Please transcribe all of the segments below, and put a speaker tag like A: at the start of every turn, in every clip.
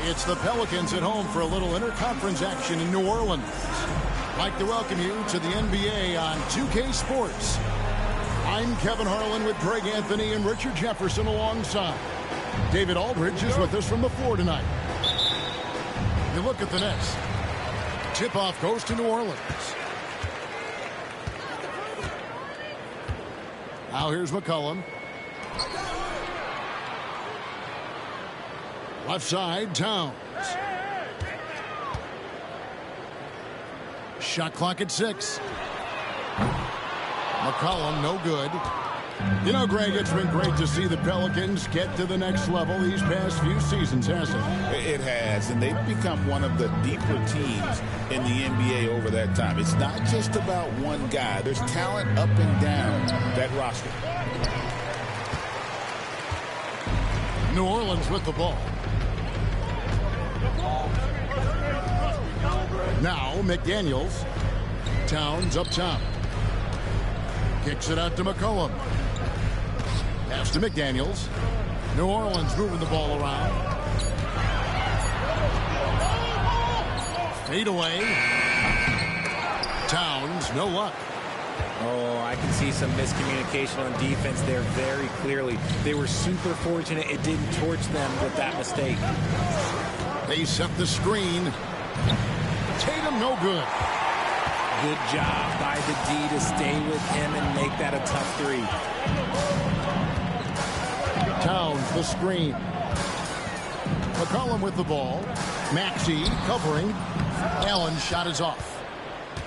A: It's the Pelicans at home for a little interconference action in New Orleans. I'd like to welcome you to the NBA on 2K Sports. I'm Kevin Harlan with Greg Anthony and Richard Jefferson alongside. David Aldridge is with us from the floor tonight. You look at the Nets. Tip-off goes to New Orleans. Now here's McCollum. Left side, Towns. Shot clock at 6. McCollum, no good. You know, Greg, it's been great to see the Pelicans get to the next level these past few seasons, hasn't it?
B: It has, and they've become one of the deeper teams in the NBA over that time. It's not just about one guy. There's talent up and down that roster.
A: New Orleans with the ball. Now McDaniels. Towns up top. Kicks it out to McCollum. Pass to McDaniels. New Orleans moving the ball around. Fade away. Towns, no luck.
C: Oh, I can see some miscommunication on defense there very clearly. They were super fortunate it didn't torch them with that mistake.
A: They set the screen. Tatum, no good.
C: Good job by the D to stay with him and make that a tough three.
A: Towns, the screen. McCollum with the ball. Maxey covering. Allen's shot is off.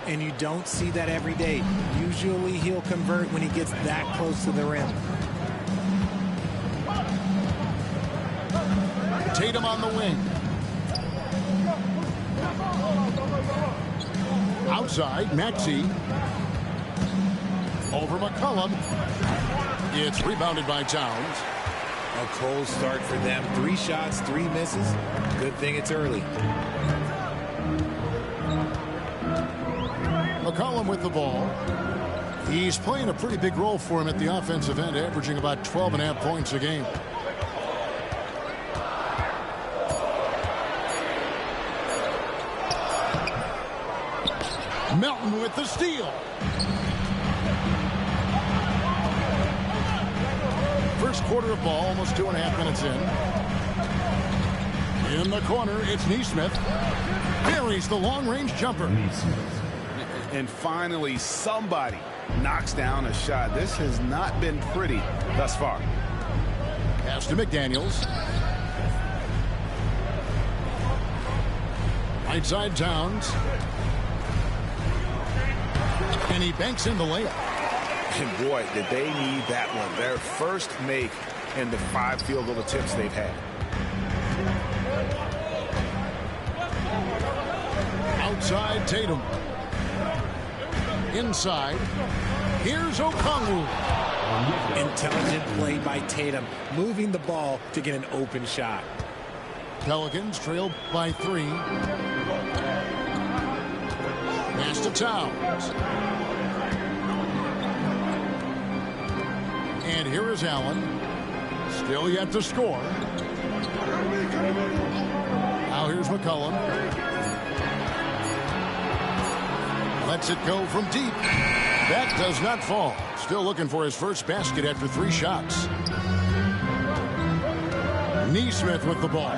C: And you don't see that every day. Usually he'll convert when he gets that close to the rim.
A: Tatum on the wing. Outside, Maxey. Over McCollum. It's rebounded by Towns.
C: A cold start for them. 3 shots, 3 misses. Good thing it's early.
A: McCollum with the ball. He's playing a pretty big role for him at the offensive end, averaging about 12.5 points a game. Melton with the steal. First quarter of ball, almost 2.5 minutes in. In the corner, it's Nesmith. Buries the long-range jumper.
B: And finally, somebody knocks down a shot. This has not been pretty thus far.
A: Pass to McDaniels. Right side, Towns. And he banks in the layup.
B: And boy, did they need that one. Their first make in the 5 field goal attempts they've had.
A: Outside, Tatum. Inside. Here's Okongwu.
C: Intelligent play by Tatum, moving the ball to get an open shot.
A: Pelicans trailed by 3. Pass to Towns. And here is Allen. Still yet to score. Now here's McCollum. Lets it go from deep. That does not fall. Still looking for his first basket after 3 shots. Nesmith with the ball.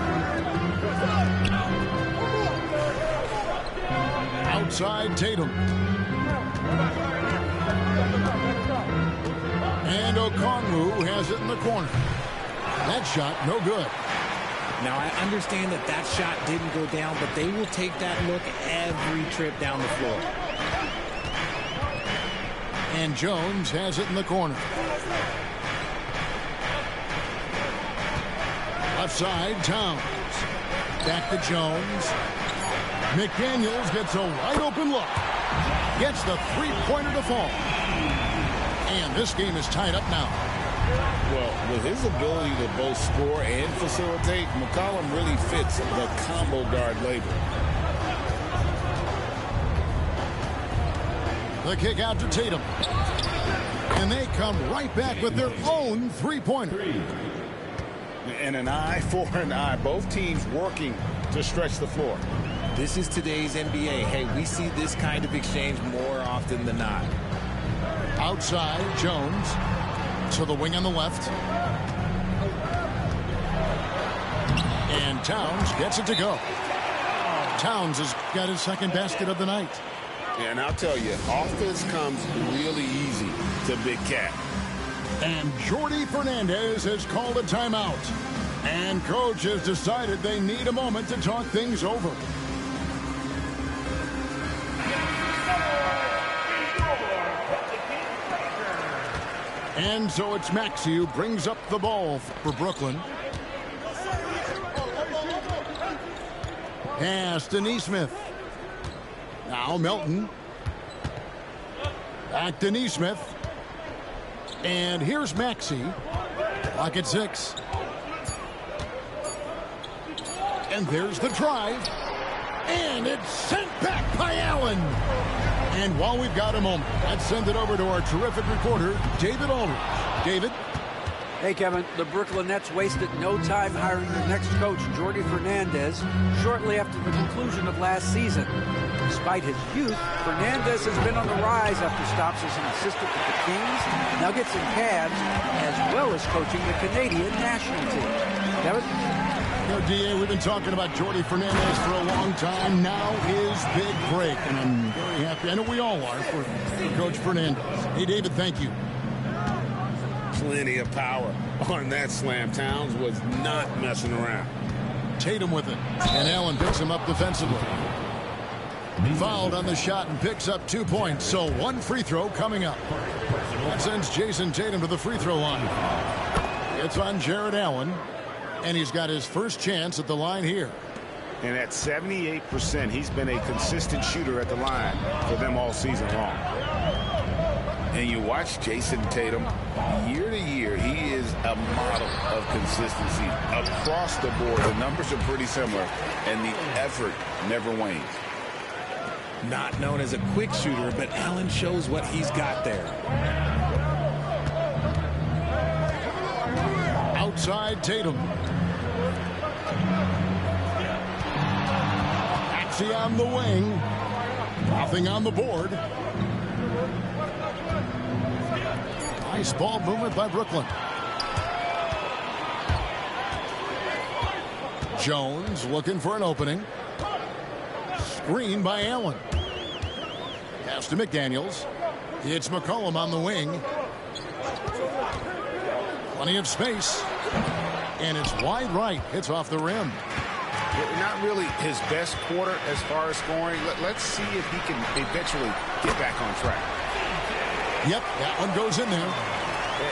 A: Outside, Tatum. And Okongwu has it in the corner. That shot, no good.
C: Now, I understand that that shot didn't go down, but they will take that look every trip down the floor.
A: And Jones has it in the corner. Left side, Towns. Back to Jones. McDaniels gets a wide open look. Gets the 3-pointer to fall. And this game is tied up now.
B: Well, with his ability to both score and facilitate, McCollum really fits the combo guard label.
A: The kick out to Tatum. And they come right back with their own 3-pointer.
B: And an eye for an eye. Both teams working to stretch the floor.
C: This is today's NBA. Hey, we see this kind of exchange more often than not.
A: Outside, Jones to the wing on the left. And Towns gets it to go. Towns has got his second basket of the night.
B: And I'll tell you, offense comes really easy to Big Cat.
A: And Jordi Fernandez has called a timeout. And coach has decided they need a moment to talk things over. And so it's Maxey who brings up the ball for Brooklyn. Pass to Nesmith. Now Melton. Back to Nesmith. And here's Maxey. Clock at 6. And there's the drive. And it's sent back by Allen. And while we've got a moment, let's send it over to our terrific reporter, David Aldridge. David?
D: Hey, Kevin. The Brooklyn Nets wasted no time hiring their next coach, Jordi Fernandez, shortly after the conclusion of last season. Despite his youth, Fernandez has been on the rise after stops as an assistant with the Kings, Nuggets, and Cavs, as well as coaching the Canadian national team. Kevin?
A: You know, DA, we've been talking about Jordi Fernandez for a long time. Now his big break, and I'm very happy. I know we all are for Coach Fernandez. Hey, David, thank you.
B: Plenty of power on that slam. Towns was not messing around.
A: Tatum with it, and Allen picks him up defensively. Fouled on the shot and picks up 2 points, so one free throw coming up. That sends Jason Tatum to the free throw line. It's on Jared Allen, and he's got his first chance at the line here.
B: And at 78%, he's been a consistent shooter at the line for them all season long. And you watch Jason Tatum, year to year, he is a model of consistency. Across the board, the numbers are pretty similar, and the effort never wanes.
C: Not known as a quick shooter, but Allen shows what he's got there.
A: Outside Tatum. Maxey on the wing. Nothing on the board. Nice ball movement by Brooklyn. Jones looking for an opening. Screen by Allen. Pass to McDaniels. It's McCollum on the wing. Plenty of space. And it's wide right. It's off the rim.
B: Not really his best quarter as far as scoring. Let's see if he can eventually get back on track.
A: Yep, that one goes in there.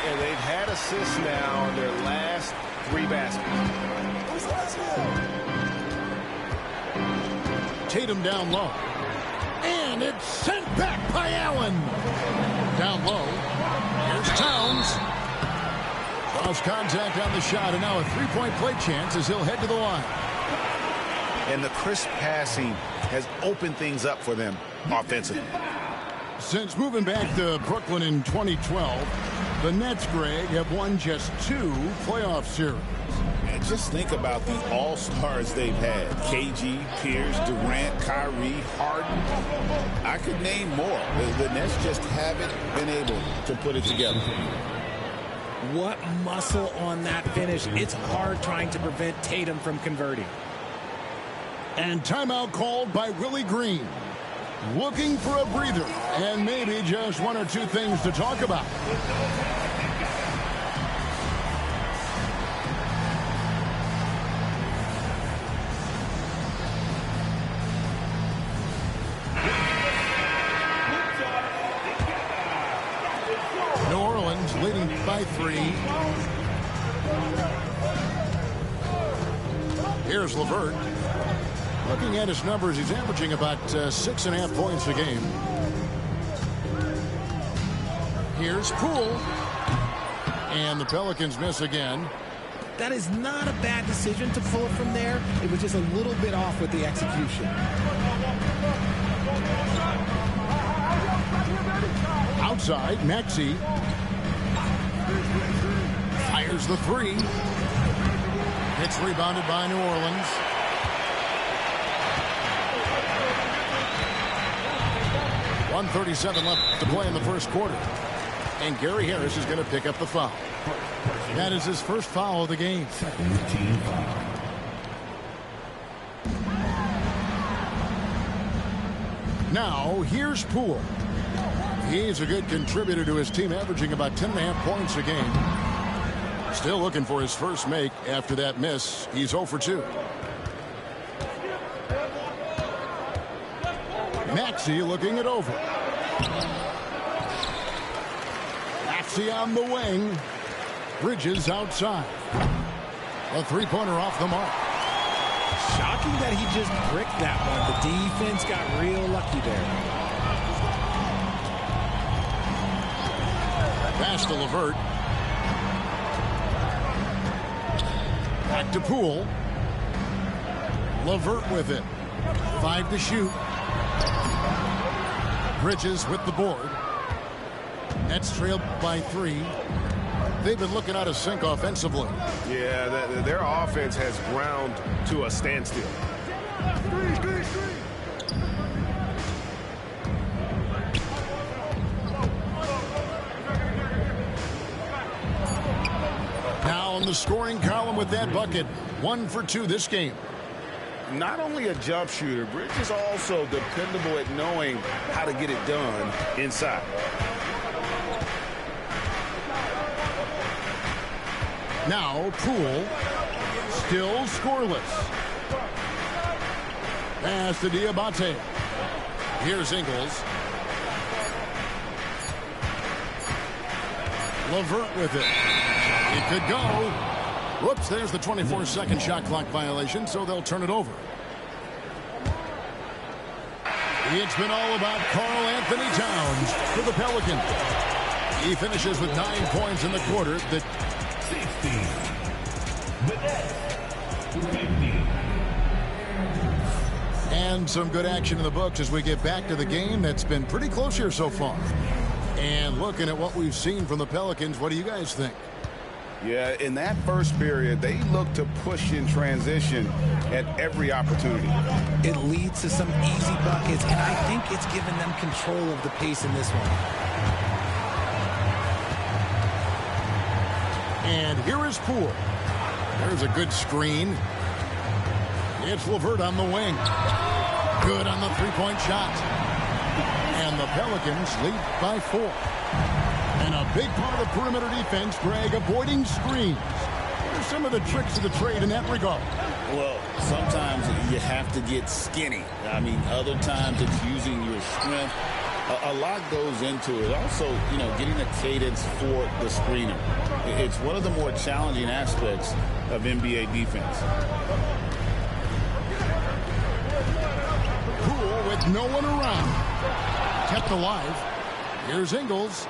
B: And they've had assists now in their last 3 baskets.
A: Tatum down low. And it's sent back by Allen. Down low. Here's Towns. Lost contact on the shot, and now a 3-point play chance as he'll head to the line.
B: And the crisp passing has opened things up for them offensively.
A: Since moving back to Brooklyn in 2012, the Nets, Greg, have won just 2 playoff series.
B: And just think about the all-stars they've had. KG, Pierce, Durant, Kyrie, Harden. I could name more. The Nets just haven't been able to put it together.
C: What muscle on that finish. It's hard trying to prevent Tatum from converting.
A: And timeout called by Willie Green. Looking for a breather and maybe just 1 or 2 things to talk about. New Orleans leading by 3. Here's LeVert. Looking at his numbers, he's averaging about 6.5 points a game. Here's Poole. And the Pelicans miss again.
C: That is not a bad decision to pull it from there. It was just a little bit off with the execution.
A: Outside, Maxey. Fires the 3. It's rebounded by New Orleans. .137 left to play in the first quarter. And Gary Harris is going to pick up the foul. That is his first foul of the game. Now, here's Poole. He's a good contributor to his team, averaging about 10.5 points a game. Still looking for his first make after that miss. He's 0 for 2. Maxey looking it over. Maxey on the wing. Bridges outside. A three-pointer off the mark.
C: Shocking that he just bricked that one. The defense got real lucky there.
A: Pass to LeVert. Back to Poole. LeVert with it. 5 to shoot. Bridges with the board. Nets trailed by 3. They've been looking out of sync offensively.
B: Yeah, their offense has ground to a standstill.
A: Now in the scoring column with that bucket. 1 for 2 this game.
B: Not only a jump shooter, Bridges is also dependable at knowing how to get it done inside.
A: Now Poole, still scoreless. Pass to Diabate. Here's Ingles. LeVert with it. It could go. Whoops, there's the 24-second shot clock violation, so they'll turn it over. It's been all about Karl Anthony Towns for the Pelicans. He finishes with 9 points in the quarter. And some good action in the books as we get back to the game that's been pretty close here so far. And looking at what we've seen from the Pelicans, what do you guys think?
B: Yeah, in that first period, they look to push in transition at every opportunity.
C: It leads to some easy buckets, and I think it's given them control of the pace in this one.
A: And here is Poole. There's a good screen. It's LeVert on the wing. Good on the three-point shot. And the Pelicans lead by 4. And a big part of the perimeter defense, Greg, avoiding screens. What are some of the tricks of the trade in that regard?
E: Well, sometimes you have to get skinny. I mean, other times it's using your strength. A lot goes into it. Also, getting a cadence for the screener. It's one of the more challenging aspects of NBA defense.
A: Poole with no one around. Kept alive. Here's Ingles.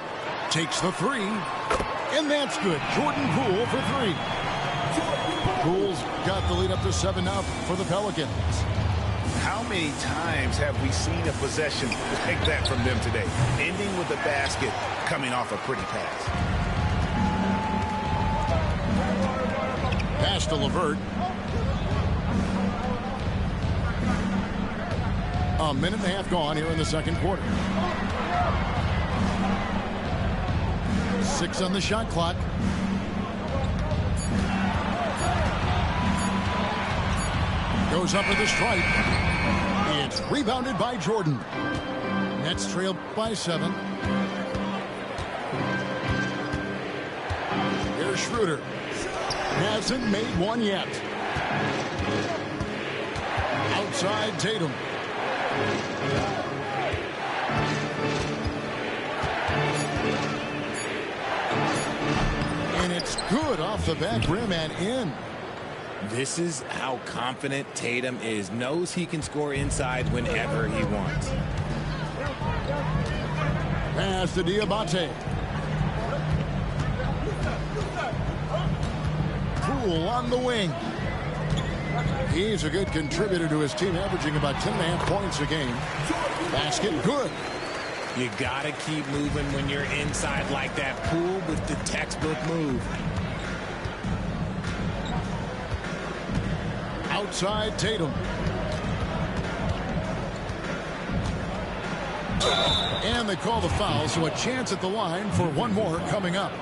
A: Takes the 3. And that's good. Jordan Poole for 3. Poole's got the lead up to 7 now for the Pelicans.
B: How many times have we seen a possession like that from them today? Ending with a basket, coming off a pretty pass.
A: Pass to LeVert. A minute and a half gone here in the second quarter. 6 on the shot clock. Goes up with the strike. It's rebounded by Jordan. Nets trail by 7. Here's Schroeder. Hasn't made one yet. Outside Tatum. And it's good off the back rim and in.
C: This is how confident Tatum is. Knows he can score inside whenever he wants.
A: Pass to Diabate. Poole on the wing. He's a good contributor to his team, averaging about 10.5 points a game. Basket good.
C: You gotta keep moving when you're inside like that. Poole with the textbook move.
A: Outside Tatum. And they call the foul, so a chance at the line for one more coming up.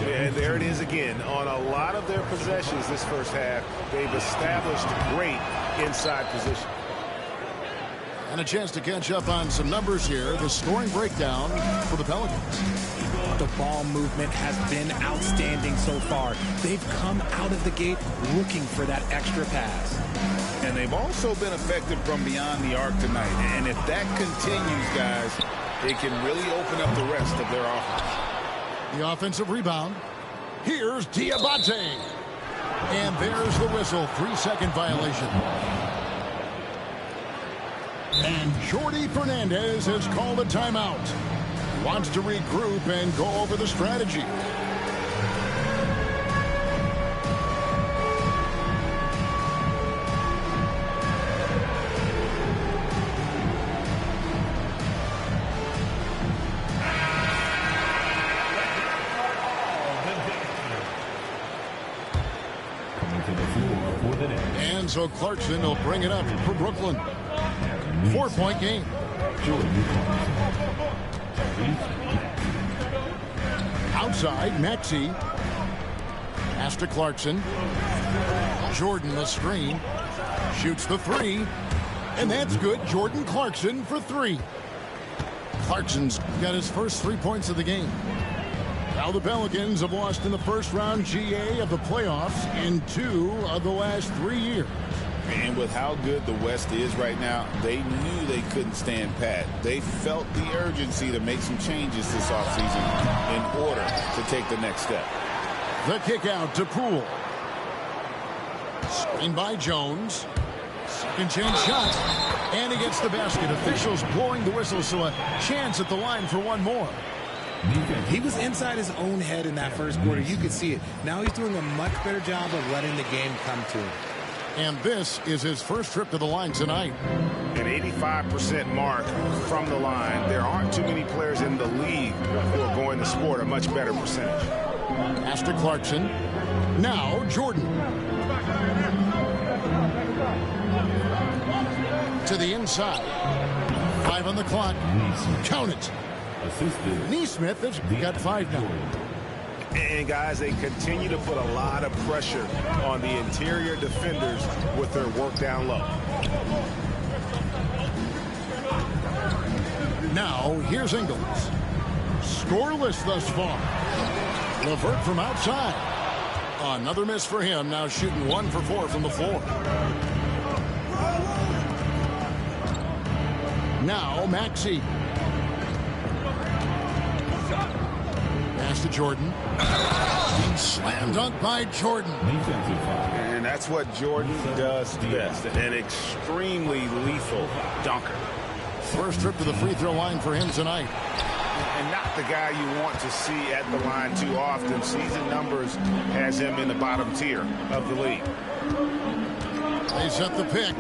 F: And there it is again. On a lot of their possessions this first half, they've established great inside position.
A: And a chance to catch up on some numbers here. The scoring breakdown for the Pelicans.
C: The ball movement has been outstanding so far. They've come out of the gate looking for that extra pass.
E: And they've also been effective from beyond the arc tonight. And if that continues, guys, it can really open up the rest of their offense.
A: The offensive rebound. Here's Diabate. And there's the whistle. 3-second violation. And Jordi Fernandez has called a timeout. Wants to regroup and go over the strategy. And so Clarkson will bring it up for Brooklyn. 4-point game. Outside, Maxey. Pass to Clarkson. Jordan the screen. Shoots the three. And that's good. Jordan Clarkson for three. Clarkson's got his first 3 points of the game. Now the Pelicans have lost in the first round GA of the playoffs in 2 of the last 3 years.
E: And with how good the West is right now, they knew they couldn't stand pat. They felt the urgency to make some changes this offseason in order to take the next step.
A: The kick out to Poole. Screen by Jones. Second chance shot. And he gets the basket. Officials blowing the whistle, so a chance at the line for one more.
C: He was inside his own head in that first quarter. You could see it. Now he's doing a much better job of letting the game come to him.
A: And this is his first trip to the line tonight.
F: An 85% mark from the line. There aren't too many players in the league who are going to score a much better percentage.
A: Pass to Clarkson. Now Jordan. To the inside. 5 on the clock. Count it. Neesmith has got 5 now.
F: And guys, they continue to put a lot of pressure on the interior defenders with their work down low.
A: Now here's Ingles. Scoreless thus far. LeVert from outside. Another miss for him. Now shooting 1 for 4 from the floor. Now Maxey. Pass to Jordan. And slam dunk by Jordan.
F: And that's what Jordan does best. An extremely lethal dunker.
A: First trip to the free throw line for him tonight.
F: And not the guy you want to see at the line too often. Season numbers has him in the bottom tier of the league.
A: They set the pick.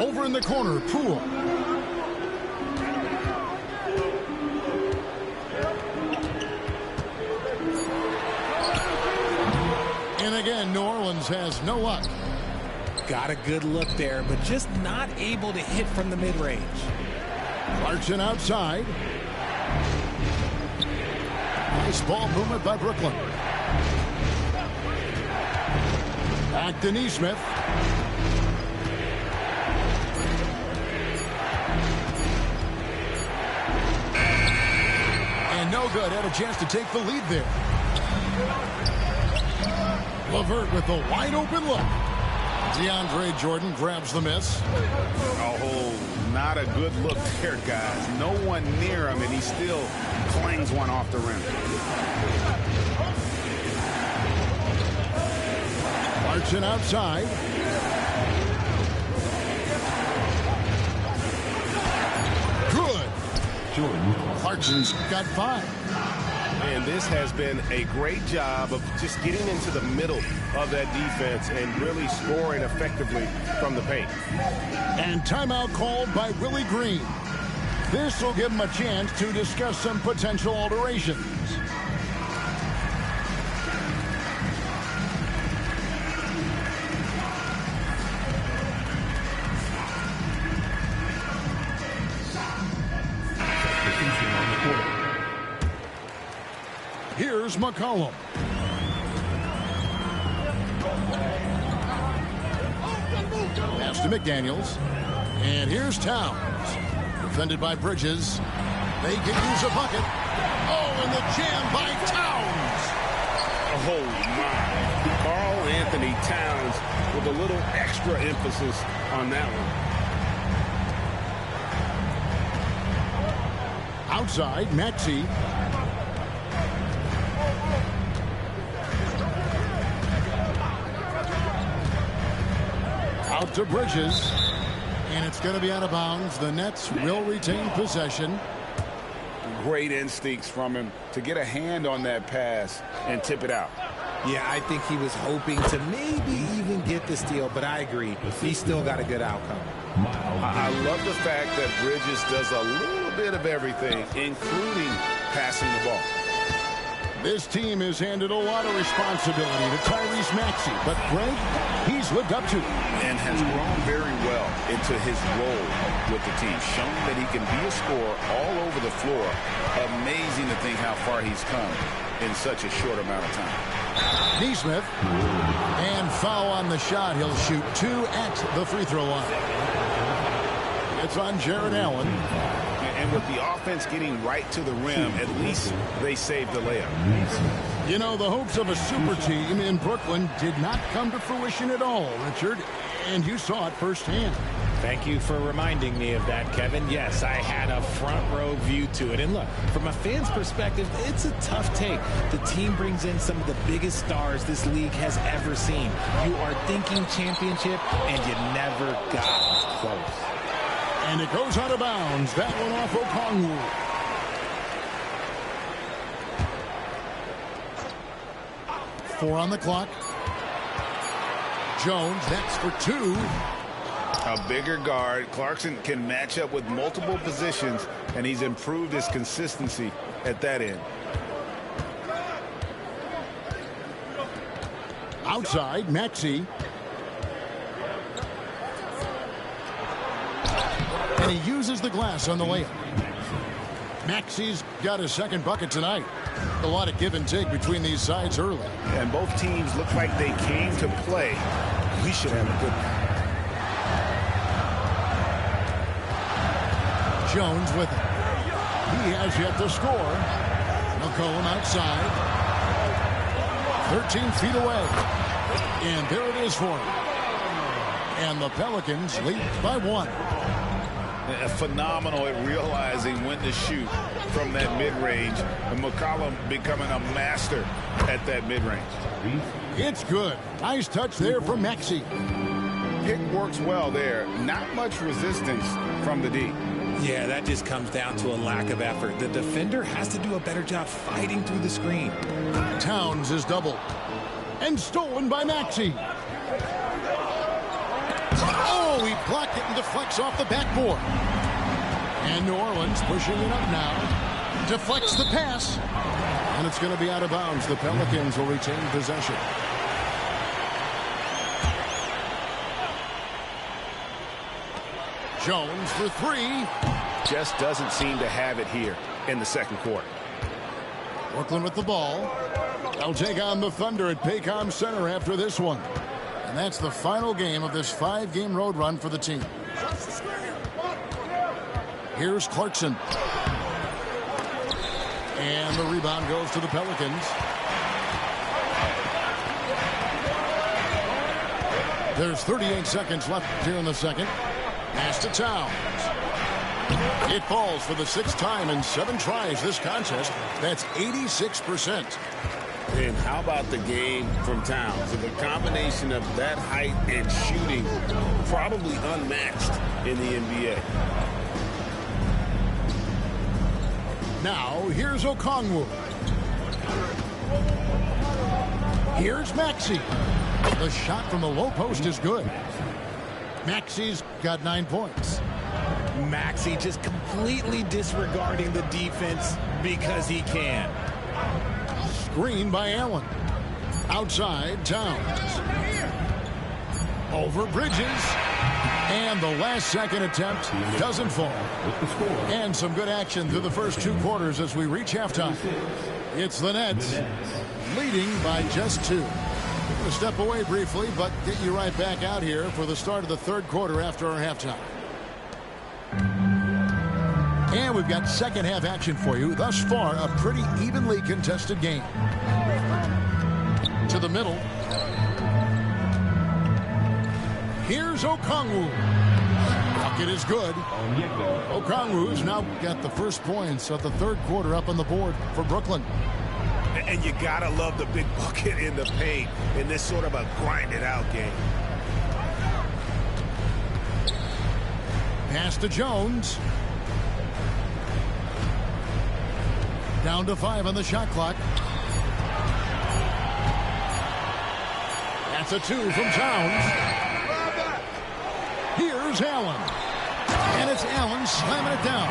A: Over in the corner, Poole. And again, New Orleans has no luck.
C: Got a good look there, but just not able to hit from the mid-range.
A: Clarkson outside. Nice ball movement by Brooklyn. Back to Neesmith. And no good. Had a chance to take the lead there. LeVert with the wide open look. DeAndre Jordan grabs the miss.
F: Oh, not a good look there, guys. No one near him, and he still clangs one off the rim.
A: Clarkson outside. Good. Clarkson's got 5.
F: And this has been a great job of just getting into the middle of that defense and really scoring effectively from the paint.
A: And timeout called by Willie Green. This will give him a chance to discuss some potential alterations. Here's McCollum. Pass to McDaniels. And here's Towns. Defended by Bridges. They can use a bucket. Oh, and the jam by Towns.
B: Oh, my. Karl Anthony Towns with a little extra emphasis on that one.
A: Outside, Maxey. Out to Bridges. And it's going to be out of bounds. The Nets will retain possession.
B: Great instincts from him to get a hand on that pass and tip it out.
C: Yeah, I think he was hoping to maybe even get the steal, but I agree. He still got a good outcome.
B: I love the fact that Bridges does a little bit of everything, including passing the ball.
A: This team has handed a lot of responsibility to Tyrese Maxey, but Greg, he's lived up to it.
B: And has grown very well into his role with the team, showing that he can be a scorer all over the floor. Amazing to think how far he's come in such a short amount of time.
A: Neesmith, and foul on the shot. He'll shoot 2 at the free throw line. It's on Jared Allen.
B: And with the offense getting right to the rim, at least they saved the layup.
A: You know, the hopes of a super team in Brooklyn did not come to fruition at all, Richard, and you saw it firsthand.
C: Thank you for reminding me of that, Kevin. Yes, I had a front row view to it. And look, from a fan's perspective, it's a tough take. The team brings in some of the biggest stars this league has ever seen. You are thinking championship, and you never got close.
A: And it goes out of bounds. That one off Okongwu. Four on the clock. Jones, that's for 2.
B: A bigger guard. Clarkson can match up with multiple positions, and he's improved his consistency at that end.
A: Outside, Maxey. And he uses the glass on the layup. Maxey's got his second bucket tonight. A lot of give and take between these sides early.
B: And both teams look like they came to play. We should have a good one.
A: Jones with it. He has yet to score. McCollum outside. 13 feet away. And there it is for him. And the Pelicans lead by 1.
B: Phenomenal at realizing when to shoot from that mid-range. And McCollum becoming a master at that mid-range.
A: It's good. Nice touch there from Maxey.
B: Pick works well there. Not much resistance from the D.
C: Yeah, that just comes down to a lack of effort. The defender has to do a better job fighting through the screen.
A: Towns is doubled. And stolen by Maxey. Oh, he blocked it and deflects off the backboard. And New Orleans pushing it up now. Deflects the pass. And it's going to be out of bounds. The Pelicans will retain possession. Jones for 3.
B: Just doesn't seem to have it here in the second quarter.
A: Brooklyn with the ball. They'll take on the Thunder at Paycom Center after this one. And that's the final game of this 5-game road run for the team. Here's Clarkson. And the rebound goes to the Pelicans. There's 38 seconds left here in the second. Pass to Towns. It falls for the 6th time in 7 tries this contest. That's 86%.
B: And how about the game from Towns? The combination of that height and shooting, probably unmatched in the NBA.
A: Now, here's Okongwu. Here's Maxey. The shot from the low post is good. Maxey's got 9 points.
C: Maxey just completely disregarding the defense because he can.
A: Screen by Allen. Outside, Towns. Over Bridges. And the last-second attempt doesn't fall. And some good action through the first 2 quarters as we reach halftime. It's the Nets leading by just 2. We're going to step away briefly, but get you right back out here for the start of the 3rd quarter after our halftime. And we've got second-half action for you. Thus far, a pretty evenly contested game. To the middle. Here's Okongwu. Bucket is good. Okongwu's now got the first points of the 3rd quarter up on the board for Brooklyn.
F: And you gotta love the big bucket in the paint in this sort of a grind-it-out game.
A: Pass to Jones. Down to 5 on the shot clock. That's a 2 from Towns. Here's Allen. And it's Allen slamming it down.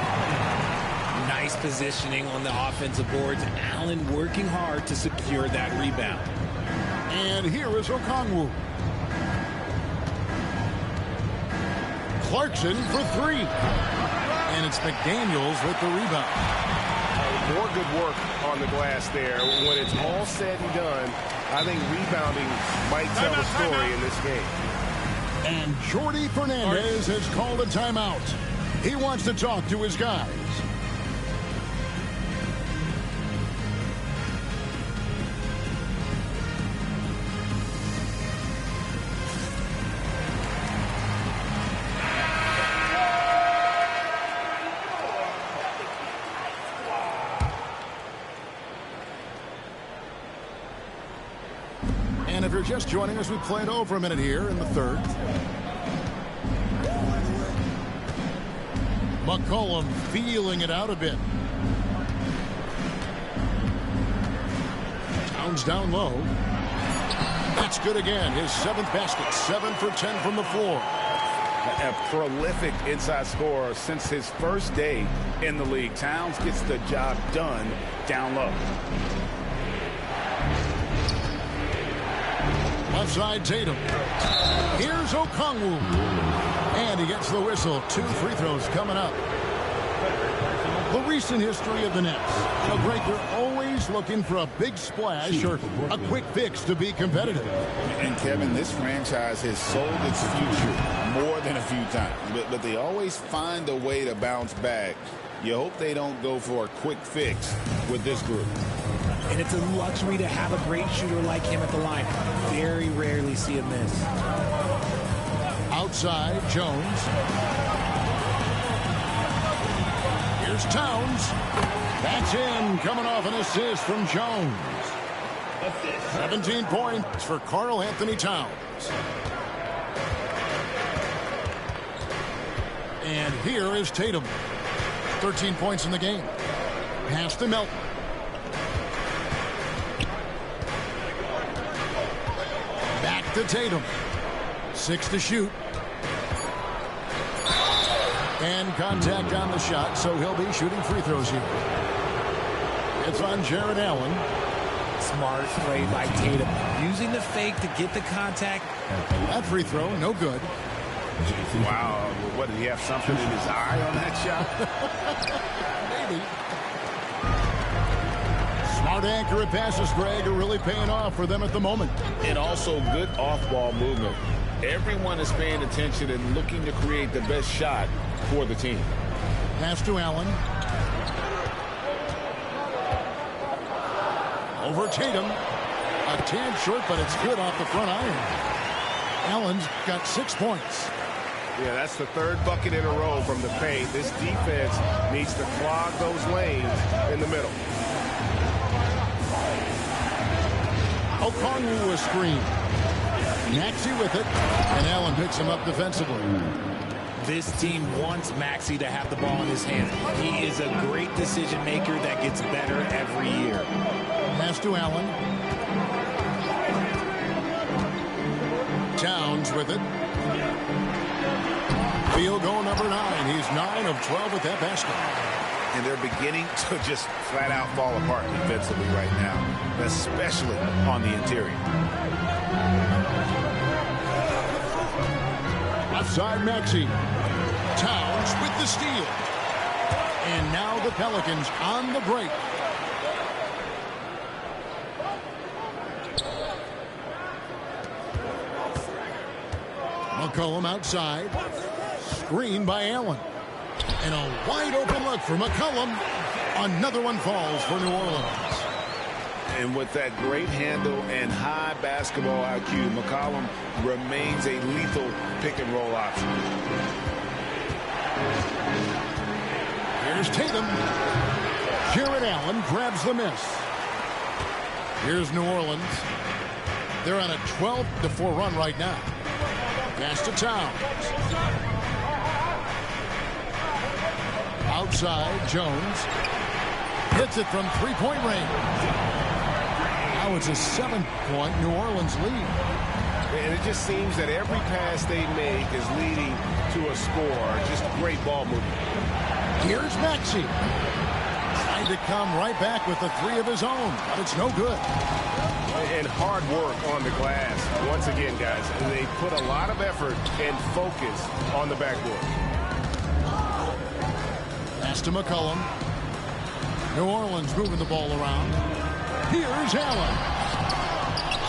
C: Nice positioning on the offensive boards. Allen working hard to secure that rebound.
A: And here is Okongwu. Clarkson for 3. And it's McDaniels with the rebound.
F: More good work on the glass there. When it's all said and done, I think rebounding might tell the story in this game.
A: And Jordi Fernandez has called a timeout. He wants to talk to his guys. And if you're just joining us, we played over a minute here in the 3rd. McCollum feeling it out a bit. Towns down low. That's good again. His 7th basket. 7 for 10 from the floor.
B: A prolific inside scorer since his first day in the league. Towns gets the job done down low.
A: Left side Tatum. Here's Okongwu. And he gets the whistle. 2 free throws coming up. The recent history of the Nets. You know, Greg, they're always looking for a big splash or a quick fix to be competitive.
E: And Kevin, this franchise has sold its future more than a few times. But they always find a way to bounce back. You hope they don't go for a quick fix with this group.
C: And it's a luxury to have a great shooter like him at the line. Very rarely see him miss.
A: Outside, Jones. Here's Towns. That's in, coming off an assist from Jones. 17 points for Karl Anthony Towns. And here is Tatum. 13 points in the game. Pass to Melton. Back to Tatum. 6 to shoot. And contact on the shot, so he'll be shooting free throws here. It's on Jared Allen.
C: Smart play by Tatum. Using the fake to get the contact.
A: That free throw, no good.
B: Wow, what, did he have something in his eye on that shot?
A: Maybe. Smart accurate passes, Greg, are really paying off for them at the moment.
E: And also good off-ball movement. Everyone is paying attention and looking to create the best shot for the team.
A: Pass to Allen. Over Tatum. A tad short, but it's good off the front iron. Allen's got 6 points.
F: Yeah, that's the 3rd bucket in a row from the paint. This defense needs to clog those lanes in the middle.
A: Okongwu a screen. Maxey with it, and Allen picks him up defensively.
C: This team wants Maxey to have the ball in his hands. He is a great decision maker that gets better every year.
A: Pass to Allen. Towns with it. Field goal number 9. He's 9 of 12 with that basket.
B: And they're beginning to just flat out fall apart defensively right now, especially on the interior.
A: Left side, Maxey. Towns with the steal. And now the Pelicans on the break. McCollum outside. Screen by Allen. And a wide open look for McCollum. Another one falls for New Orleans.
B: And with that great handle and high basketball IQ, McCollum remains a lethal pick-and-roll option.
A: Here's Tatum. Jared Allen grabs the miss. Here's New Orleans. They're on a 12-4 run right now. Pass to Towns. Outside, Jones. Hits it from three-point range. Now it's a 7-point New Orleans lead.
F: And it just seems that every pass they make is leading to a score. Just great ball movement.
A: Here's Maxey. Trying to come right back with the three of his own, but it's no good.
F: And hard work on the glass. Once again, guys, they put a lot of effort and focus on the backboard.
A: Pass to McCollum. New Orleans moving the ball around. Here's Allen.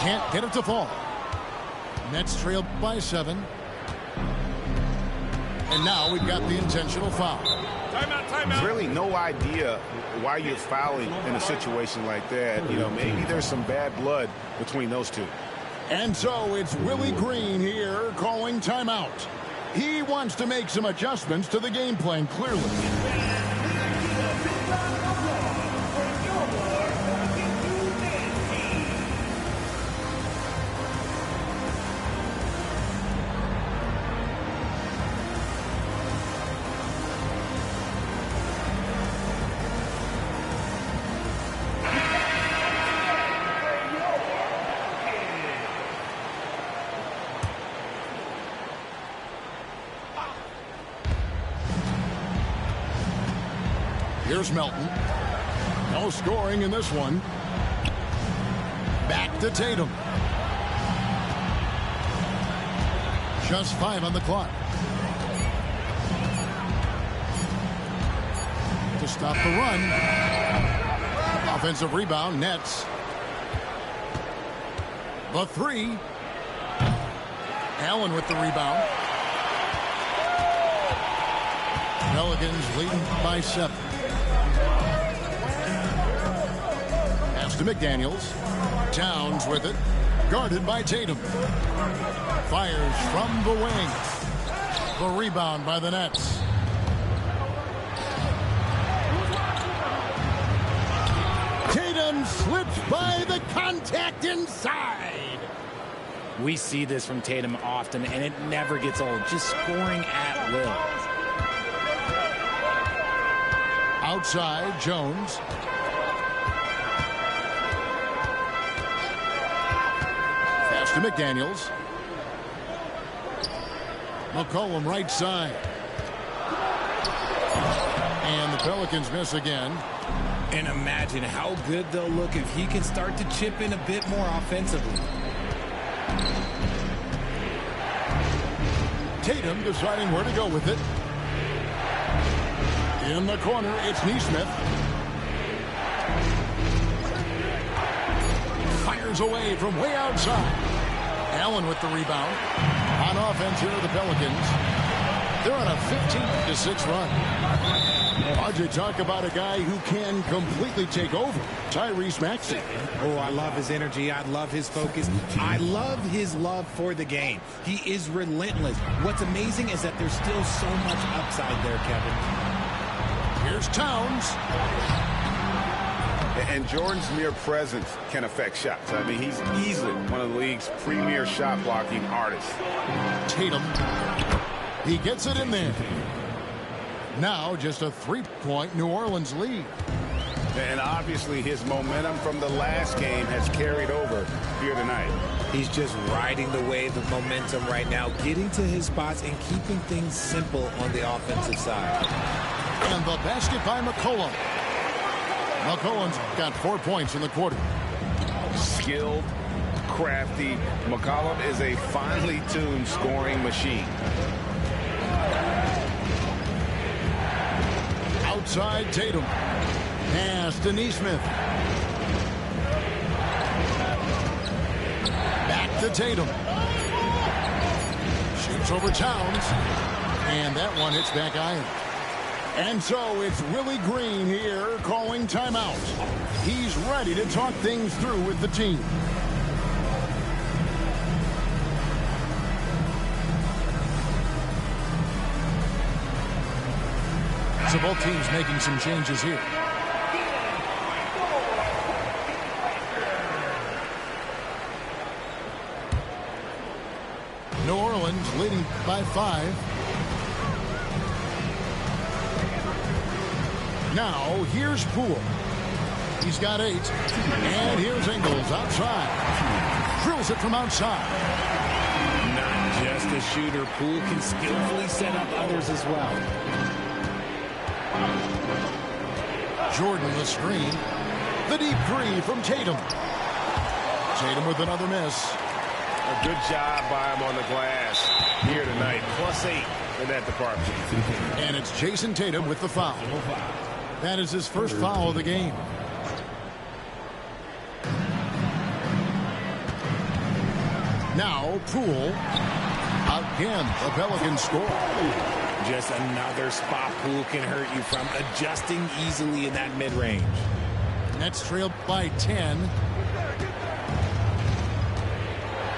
A: Can't get it to fall. Nets trailed by 7. And now we've got the intentional foul.
B: There's really no idea why you're fouling in a situation like that. You know, maybe there's some bad blood between those two.
A: And so it's Willie Green here calling timeout. He wants to make some adjustments to the game plan, clearly. Here's Melton. No scoring in this one. Back to Tatum. Just 5 on the clock. To stop the run. Offensive rebound, Nets. The 3. Allen with the rebound. Pelicans leading by 7. To McDaniels. Towns with it. Guarded by Tatum. Fires from the wing. The rebound by the Nets. Tatum slips by the contact inside.
C: We see this from Tatum often, and it never gets old. Just scoring at will.
A: Outside, Jones. To McDaniels. McCollum right side. And the Pelicans miss again.
C: And imagine how good they'll look if he can start to chip in a bit more offensively.
A: Tatum deciding where to go with it. In the corner, it's Neesmith. Fires away from way outside. Allen with the rebound. On offense here are the Pelicans. They're on a 15-6 run. RJ, talk about a guy who can completely take over. Tyrese Maxey.
C: Oh, I love his energy. I love his focus. I love his love for the game. He is relentless. What's amazing is that there's still so much upside there, Kevin.
A: Here's Towns.
B: And Jordan's mere presence can affect shots. I mean, he's easily one of the league's premier shot blocking artists.
A: Tatum. He gets it in there. Now just a 3-point New Orleans lead.
B: And obviously his momentum from the last game has carried over here tonight.
C: He's just riding the wave of momentum right now, getting to his spots and keeping things simple on the offensive side.
A: And the basket by McCollum. McCollum's got 4 points in the quarter.
B: Skilled, crafty. McCollum is a finely tuned scoring machine.
A: Outside Tatum. Pass to Nesmith. Back to Tatum. Shoots over Towns. And that one hits back iron. And so it's Willie Green here calling timeout. He's ready to talk things through with the team. So both teams making some changes here. New Orleans leading by 5. Now, here's Poole. He's got 8. And here's Ingles outside. Drills it from outside.
C: Not just a shooter. Poole can skillfully set up others as well.
A: Jordan the screen. The deep 3 from Tatum. Tatum with another miss.
F: A good job by him on the glass here tonight. +8 in that department.
A: And it's Jason Tatum with the foul. That is his first foul of the game. Now Poole. Again, the Pelicans score.
C: Just another spot Poole can hurt you from, adjusting easily in that mid-range.
A: Nets trailed by 10.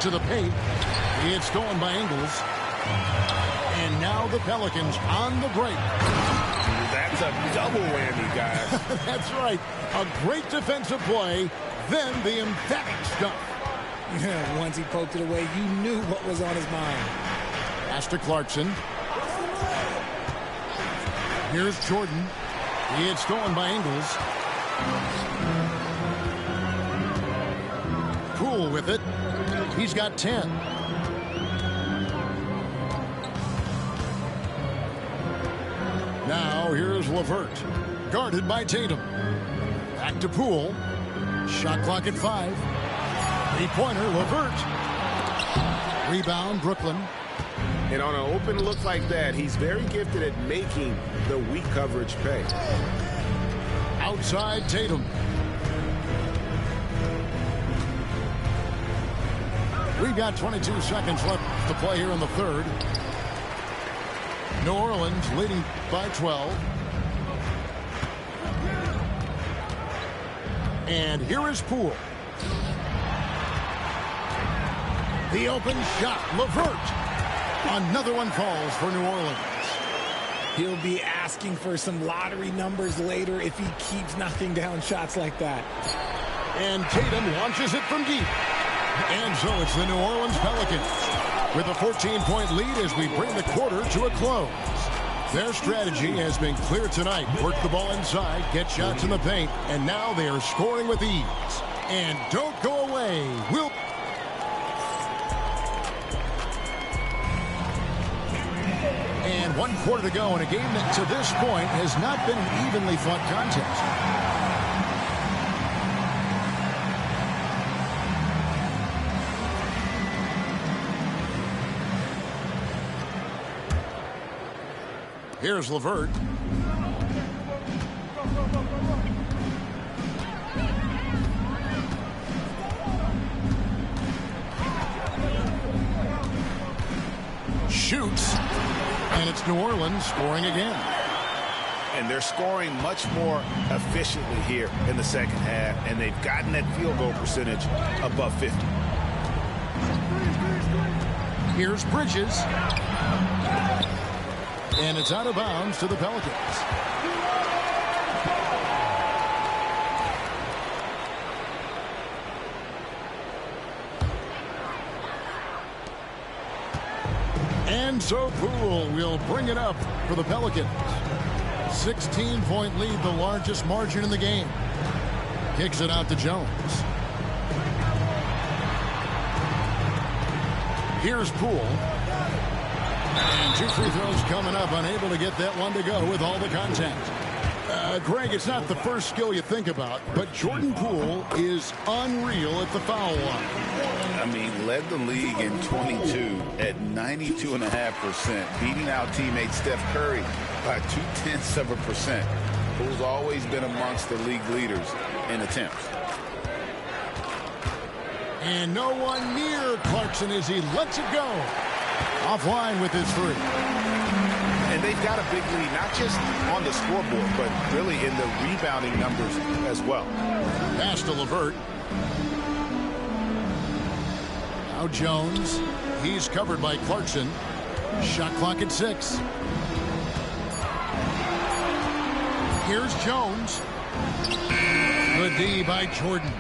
A: To the paint. It's stolen by Ingles. And now the Pelicans on the break.
F: That's a double whammy, guys.
A: That's right. A great defensive play, then the emphatic stuff.
C: Yeah, once he poked it away, you knew what was on his mind.
A: Pass to Clarkson. Here's Jordan. He had stolen by Ingles. Poole with it. He's got 10. Now here's LeVert. Guarded by Tatum. Back to Poole. Shot clock at 5. Three-pointer, LeVert. Rebound, Brooklyn.
F: And on an open look like that, he's very gifted at making the weak coverage pay.
A: Outside Tatum. We've got 22 seconds left to play here in the third. New Orleans leading by 12. And here is Poole. The open shot, LeVert. Another one falls for New Orleans.
C: He'll be asking for some lottery numbers later if he keeps knocking down shots like that.
A: And Tatum launches it from deep. And so it's the New Orleans Pelicans with a 14-point lead as we bring the quarter to a close. Their strategy has been clear tonight. Work the ball inside, get shots in the paint, and now they are scoring with ease. And don't go away. And 1 quarter to go in a game that to this point has not been an evenly fought contest. Here's LeVert. Shoots. And it's New Orleans scoring again.
B: And they're scoring much more efficiently here in the second half. And they've gotten that field goal percentage above 50.
A: Here's Bridges. And it's out of bounds to the Pelicans. And so Poole will bring it up for the Pelicans. 16-point lead, the largest margin in the game. Kicks it out to Jones. Here's Poole. And 2 free throws coming up, unable to get that one to go with all the contact. Greg, it's not the first skill you think about, but Jordan Poole is unreal at the foul line.
B: I mean, led the league in 22 at 92.5%, beating out teammate Steph Curry by 0.2%, who's always been amongst the league leaders in attempts.
A: And no one near Clarkson as he lets it go. Offline with his three.
B: And they've got a big lead, not just on the scoreboard, but really in the rebounding numbers as well.
A: Pass to LeVert. Now Jones. He's covered by Clarkson. Shot clock at 6. Here's Jones. Good D by Jordan.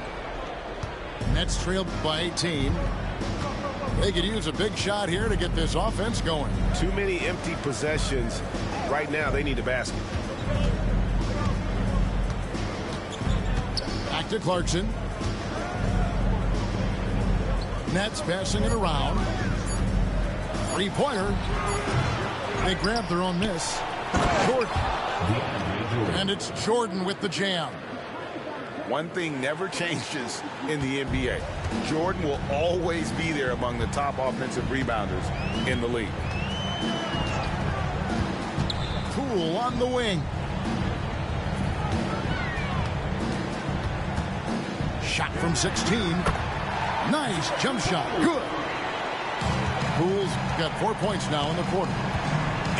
A: Nets trailed by 18. They could use a big shot here to get this offense going.
F: Too many empty possessions. Right now, they need a basket.
A: Back to Clarkson. Nets passing it around. Three-pointer. They grab their own miss. Jordan. And it's Jordan with the jam.
B: One thing never changes in the NBA. Jordan will always be there among the top offensive rebounders in the league.
A: Poole on the wing. Shot from 16. Nice jump shot. Good. Poole's got 4 points now in the quarter.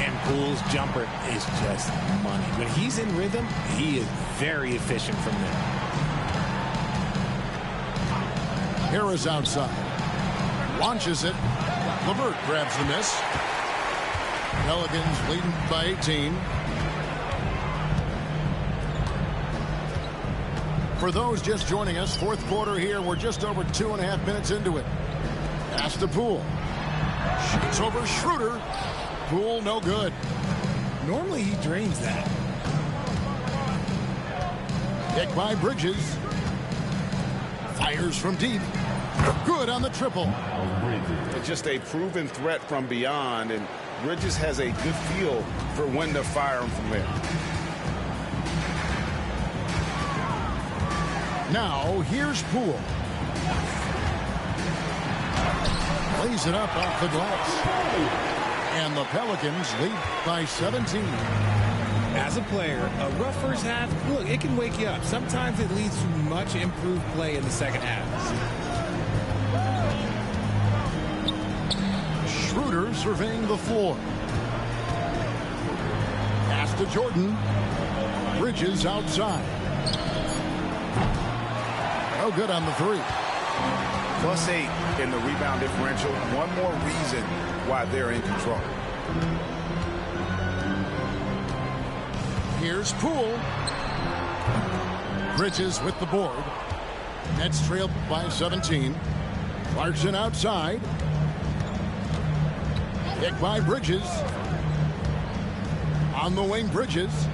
C: And Poole's jumper is just money. When he's in rhythm, he is very efficient from there.
A: Harris outside. Launches it. LeVert grabs the miss. Pelicans leading by 18. For those just joining us, fourth quarter here. We're just over 2.5 minutes into it. Pass to Poole. Shoots over Schroeder. Poole no good.
C: Normally he drains that.
A: Kick by Bridges. Fires from deep. Good on the triple.
B: Just a proven threat from beyond, and Bridges has a good feel for when to fire him from there.
A: Now here's Poole. Lays it up off the glass. And the Pelicans lead by 17.
C: As a player, a rough first half, look, it can wake you up. Sometimes it leads to much improved play in the second half.
A: Schroeder surveying the floor. Pass to Jordan. Bridges outside. No good on the three.
B: +8 in the rebound differential. One more reason why they're in control.
A: Here's Poole. Bridges with the board. Nets trailed by 17. Clarkson outside. Kick by Bridges. On the wing, Bridges.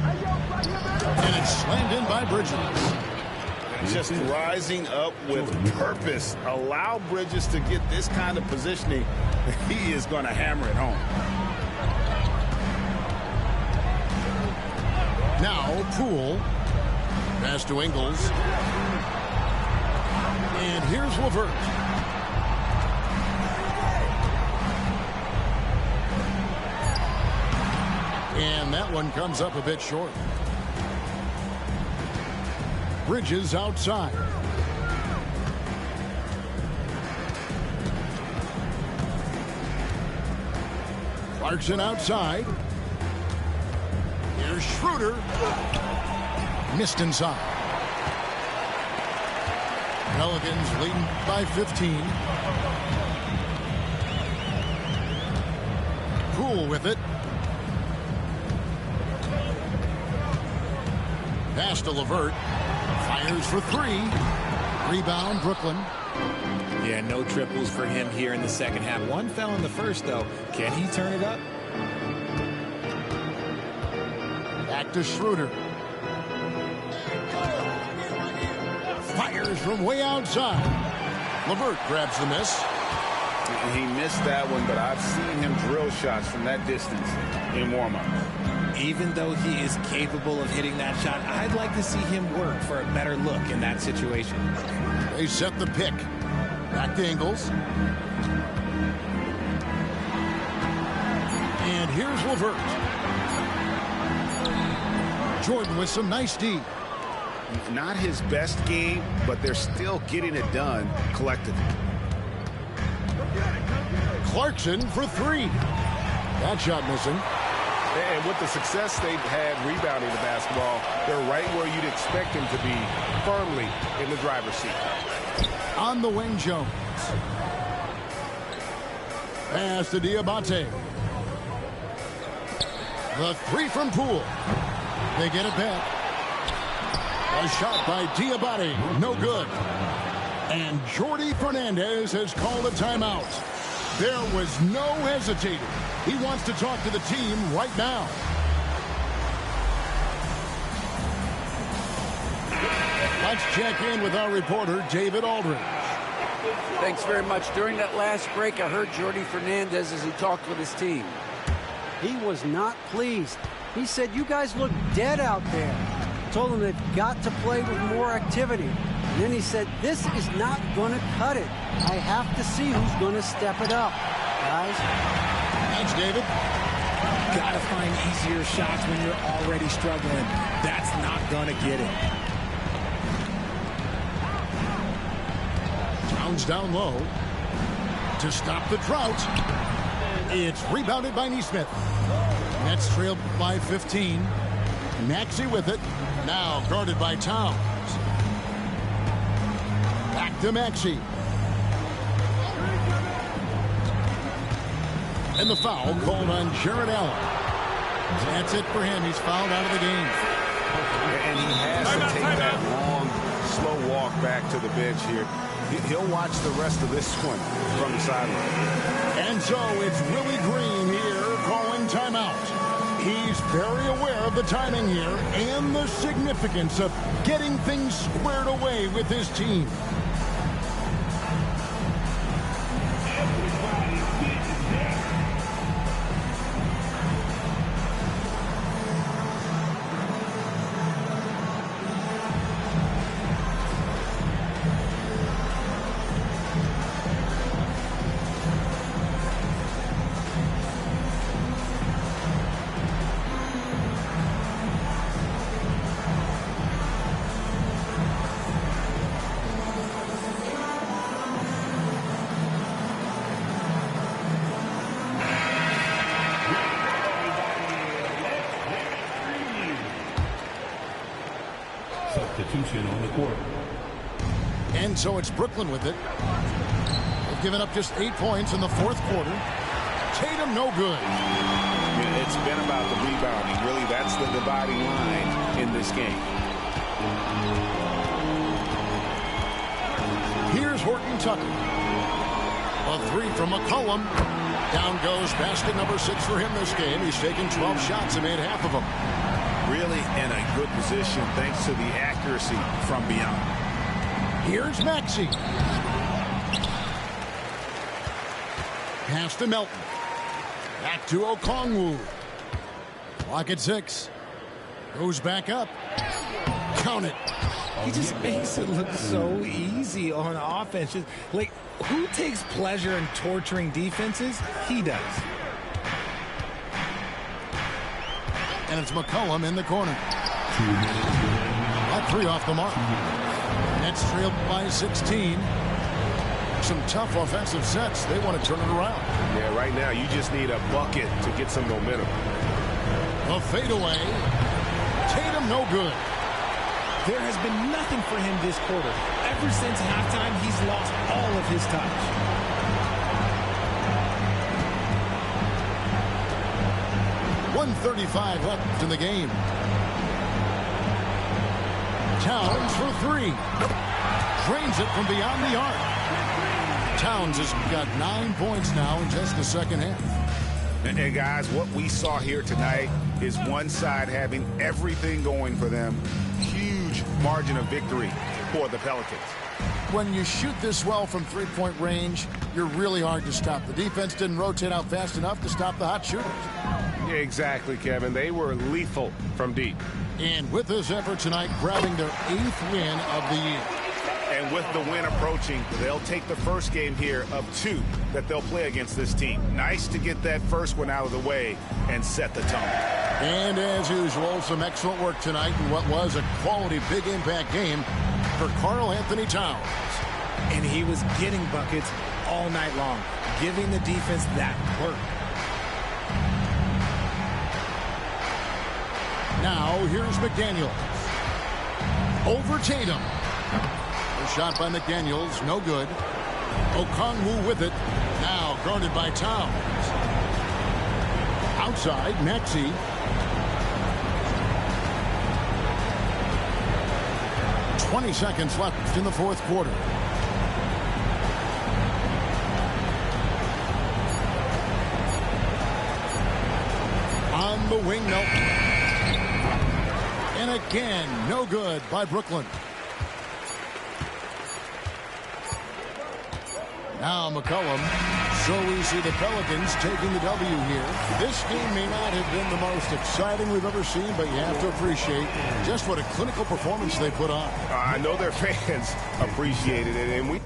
A: And it's slammed in by Bridges.
B: Just rising up with purpose. Allow Bridges to get this kind of positioning. He is going to hammer it home.
A: Now Poole. Pass to Ingles. And here's LeVert. And that one comes up a bit short. Bridges outside. Clarkson outside. Here's Schroeder. Missed inside. Pelicans leading by 15. Poole with it. Pass to LeVert. Fires for three. Rebound, Brooklyn.
C: Yeah, no triples for him here in the second half. One fell in the first, though. Can he turn it up?
A: Back to Schroeder. Fires from way outside. LeVert grabs the miss.
B: He missed that one, but I've seen him drill shots from that distance in warm-up.
C: Even though he is capable of hitting that shot, I'd like to see him work for a better look in that situation.
A: They set the pick. Back to Ingles. And here's Levert. Jordan with some nice D.
B: Not his best game, but they're still getting it done collectively.
A: Clarkson for three. That shot missing.
F: And with the success they've had rebounding the basketball, they're right where you'd expect them to be, firmly in the driver's seat.
A: On the wing, Jones. Pass to Diabate. The three from Poole. They get it back. A shot by Diabate. No good. And Jordi Fernandez has called a timeout. There was no hesitating. He wants to talk to the team right now. Let's check in with our reporter, David Aldridge.
D: Thanks very much. During that last break, I heard Jordi Fernandez as he talked with his team.
G: He was not pleased. He said, "You guys look dead out there." Told them they've got to play with more activity. And then he said, "This is not going to cut it. I have to see who's going to step it up, guys."
A: Thanks, David.
C: Got to find easier shots when you're already struggling. That's not going to get it.
A: Towns down low to stop the drought. It's rebounded by Nesmith. Nets trailed by 15. Maxey with it. Now guarded by Towns. Back to Maxey. And the foul called on Jared Allen. That's it for him. He's fouled out of the game.
F: And he has to take that long, slow walk back to the bench here. He'll watch the rest of this one from the sideline.
A: And so it's Willie Green here calling timeout. He's very aware of the timing here and the significance of getting things squared away with his team.
H: Substitution on the court.
A: And so it's Brooklyn with it. They've given up just 8 points in the fourth quarter. Tatum no good.
B: It's been about the rebounding. Really, that's the dividing line in this game.
A: Here's Horton Tucker. A three from McCollum. Down goes basket number 6 for him this game. He's taken 12 shots and made half of them.
B: Really in a good position thanks to the accuracy from beyond.
A: Here's Maxey. Pass to Melton. Back to Okongwu. Clock at 6. Goes back up. Count it.
C: He just makes it look so easy on offense. Just, like, who takes pleasure in torturing defenses? He does.
A: And it's McCollum in the corner. That three off the mark. Nets trailed by 16. Some tough offensive sets. They want to turn it around.
F: Yeah, right now you just need a bucket to get some momentum.
A: A fadeaway. Tatum no good.
C: There has been nothing for him this quarter. Ever since halftime, he's lost all of his touch.
A: 1:35 left in the game. Towns for three. Drains it from beyond the arc. Towns has got 9 points now in just the second half.
B: And guys, what we saw here tonight is one side having everything going for them. Huge margin of victory for the Pelicans.
A: When you shoot this well from three-point range, you're really hard to stop. The defense didn't rotate out fast enough to stop the hot shooters.
F: Exactly, Kevin. They were lethal from deep.
A: And with this effort tonight, grabbing their 8th win of the year.
B: And with the win approaching, they'll take the first game here of 2 that they'll play against this team. Nice to get that first one out of the way and set the tone.
A: And as usual, some excellent work tonight in what was a quality big impact game for Karl Anthony Towns.
C: And he was getting buckets all night long, giving the defense that work.
A: Now here's McDaniels. Over Tatum. The shot by McDaniels, no good. Okongwu with it. Now guarded by Towns. Outside, Maxey. "20 seconds left in the fourth quarter. On the wing, no. And again, no good by Brooklyn. Now McCollum. So we see the Pelicans taking the W here. This game may not have been the most exciting we've ever seen, but you have to appreciate just what a clinical performance they put on.
F: I know their fans appreciated it, and we